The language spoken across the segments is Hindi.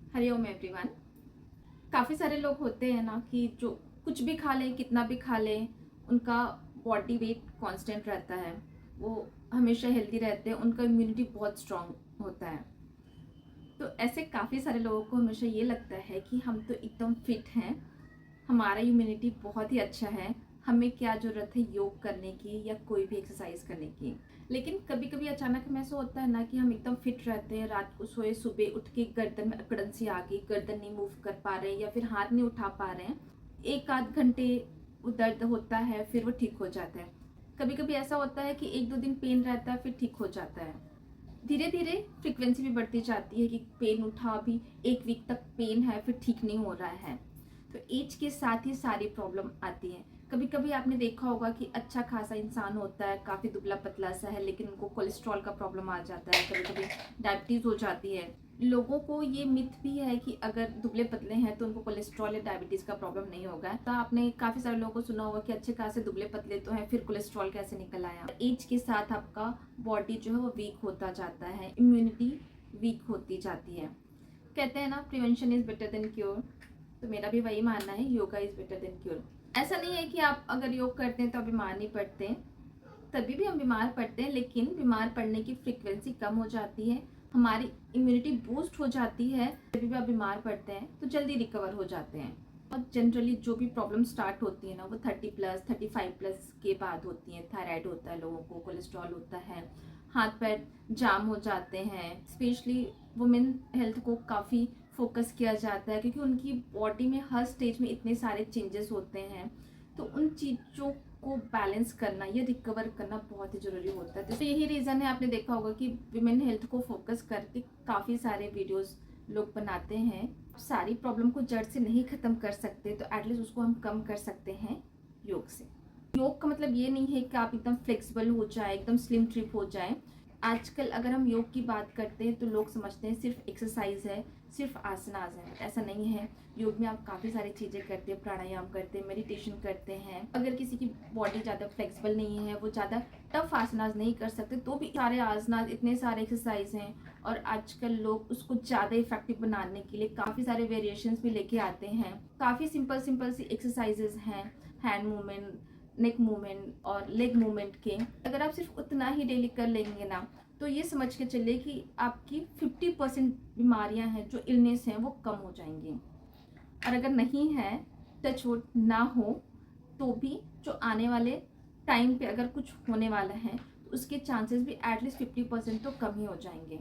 हरिओम एवरीवन। काफ़ी सारे लोग होते हैं ना कि जो कुछ भी खा लें, कितना भी खा लें, उनका बॉडी वेट कांस्टेंट रहता है, वो हमेशा हेल्दी रहते हैं, उनका इम्यूनिटी बहुत स्ट्रांग होता है। तो ऐसे काफ़ी सारे लोगों को हमेशा ये लगता है कि हम तो एकदम फिट हैं, हमारा इम्यूनिटी बहुत ही अच्छा है, हमें क्या ज़रूरत है योग करने की या कोई भी एक्सरसाइज करने की। लेकिन कभी कभी अचानक हमें ऐसा होता है ना कि हम एकदम फिट रहते हैं, रात को सोए, सुबह उठ के गर्दन में अकड़न सी आ गई, गर्दन नहीं मूव कर पा रहे हैं या फिर हाथ नहीं उठा पा रहे हैं, एक आध घंटे वो दर्द होता है, फिर वो ठीक हो जाता है। कभी कभी ऐसा होता है कि एक दो दिन पेन रहता है, फिर ठीक हो जाता है। धीरे धीरे फ्रिक्वेंसी भी बढ़ती जाती है कि पेन उठा, अभी एक वीक तक पेन है, फिर ठीक नहीं हो रहा है। तो एज के साथ ही सारी प्रॉब्लम आती है। कभी कभी आपने देखा होगा कि अच्छा खासा इंसान होता है, काफ़ी दुबला पतला सा है, लेकिन उनको कोलेस्ट्रॉल का प्रॉब्लम आ जाता है, कभी कभी डायबिटीज़ हो जाती है। लोगों को ये मिथ भी है कि अगर दुबले पतले हैं तो उनको कोलेस्ट्रॉल या डायबिटीज़ का प्रॉब्लम नहीं होगा। तो आपने काफ़ी सारे लोगों को सुना होगा कि अच्छे खासे दुबले पतले तो हैं, फिर कोलेस्ट्रॉल कैसे निकल आया। एज के साथ आपका बॉडी जो है वो वीक होता जाता है, इम्यूनिटी वीक होती जाती है। कहते हैं ना, prevention is better than cure. तो मेरा भी वही मानना है, yoga is better than cure. ऐसा नहीं है कि आप अगर योग करते हैं तो बीमार नहीं पड़ते, तभी भी हम बीमार पड़ते हैं, लेकिन बीमार पड़ने की फ्रीक्वेंसी कम हो जाती है, हमारी इम्यूनिटी बूस्ट हो जाती है। तभी भी आप बीमार पड़ते हैं तो जल्दी रिकवर हो जाते हैं। और जनरली जो भी प्रॉब्लम स्टार्ट होती है ना, वो 30+, 35+ के बाद होती है। थायराइड होता है लोगों को, कोलेस्ट्रॉल होता है, हाथ पैर जाम हो जाते हैं। स्पेशली वुमेन हेल्थ को काफ़ी फोकस किया जाता है, क्योंकि उनकी बॉडी में हर स्टेज में इतने सारे चेंजेस होते हैं। तो उन चीज़ों को बैलेंस करना या रिकवर करना बहुत ही ज़रूरी होता है। तो यही रीज़न है, आपने देखा होगा कि विमेन हेल्थ को फोकस करके काफ़ी सारे वीडियोस लोग बनाते हैं। सारी प्रॉब्लम को जड़ से नहीं ख़त्म कर सकते, तो एटलीस्ट उसको हम कम कर सकते हैं योग से। योग का मतलब ये नहीं है कि आप एकदम फ्लेक्सिबल हो जाए, एकदम स्लिम ट्रिप हो जाए। आजकल अगर हम योग की बात करते हैं तो लोग समझते हैं सिर्फ एक्सरसाइज है, सिर्फ आसनास है। ऐसा नहीं है। योग में आप काफ़ी सारी चीज़ें करते हैं, प्राणायाम करते हैं, मेडिटेशन करते हैं। अगर किसी की बॉडी ज़्यादा फ्लेक्सिबल नहीं है, वो ज़्यादा टफ आसनास नहीं कर सकते, तो भी सारे आसनास, इतने सारे एक्सरसाइज हैं। और आजकल लोग उसको ज़्यादा इफेक्टिव बनाने के लिए काफ़ी सारे वेरिएशंस भी लेके आते हैं। काफ़ी सिंपल सिंपल सी एक्सरसाइजेज हैं, हैंड मूवमेंट, नेक मूवमेंट और लेग मूवमेंट के। अगर आप सिर्फ उतना ही डेली कर लेंगे ना, तो ये समझ के चलिए कि आपकी 50% बीमारियां हैं, जो इलनेस हैं, वो कम हो जाएंगी। और अगर नहीं है, टच वुड ना हो, तो भी जो आने वाले टाइम पे अगर कुछ होने वाला है तो उसके चांसेस भी एटलीस्ट 50% तो कम ही हो जाएंगे।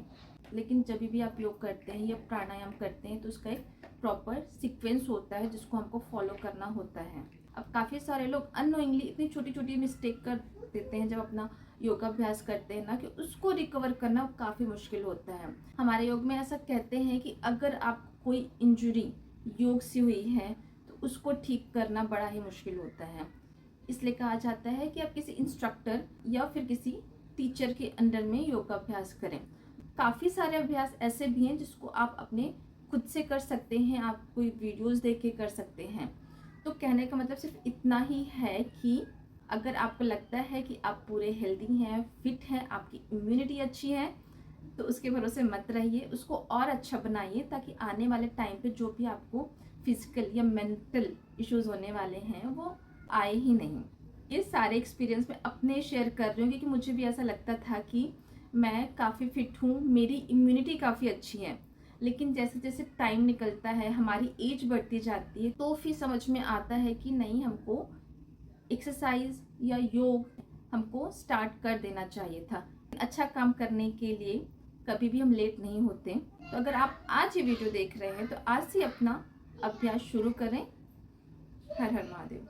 लेकिन जब भी आप योग करते हैं या प्राणायाम करते हैं तो उसका एक प्रॉपर सीक्वेंस होता है जिसको हमको फॉलो करना होता है। अब काफ़ी सारे लोग अननोइंगली इतनी छोटी छोटी मिस्टेक कर देते हैं जब अपना योगाभ्यास करते हैं ना, कि उसको रिकवर करना काफ़ी मुश्किल होता है। हमारे योग में ऐसा कहते हैं कि अगर आप कोई इंजरी योग से हुई है तो उसको ठीक करना बड़ा ही मुश्किल होता है। इसलिए कहा जाता है कि आप किसी इंस्ट्रक्टर या फिर किसी टीचर के अंडर में योगाभ्यास करें। काफ़ी सारे अभ्यास ऐसे भी हैं जिसको आप अपने खुद से कर सकते हैं, आप कोई वीडियोस देख के कर सकते हैं। तो कहने का मतलब सिर्फ इतना ही है कि अगर आपको लगता है कि आप पूरे हेल्दी हैं, फिट हैं, आपकी इम्यूनिटी अच्छी है, तो उसके भरोसे मत रहिए, उसको और अच्छा बनाइए, ताकि आने वाले टाइम पे जो भी आपको फिजिकल या मेंटल इश्यूज होने वाले हैं वो आए ही नहीं। ये सारे एक्सपीरियंस मैं अपने शेयर कर रही हूँ, क्योंकि मुझे भी ऐसा लगता था कि मैं काफ़ी फिट हूँ, मेरी इम्यूनिटी काफ़ी अच्छी है, लेकिन जैसे जैसे टाइम निकलता है, हमारी एज बढ़ती जाती है, तो फिर समझ में आता है कि नहीं, हमको एक्सरसाइज या योग हमको स्टार्ट कर देना चाहिए था। अच्छा काम करने के लिए कभी भी हम लेट नहीं होते। तो अगर आप आज ये वीडियो देख रहे हैं तो आज से अपना अभ्यास शुरू करें। हर हर महादेव।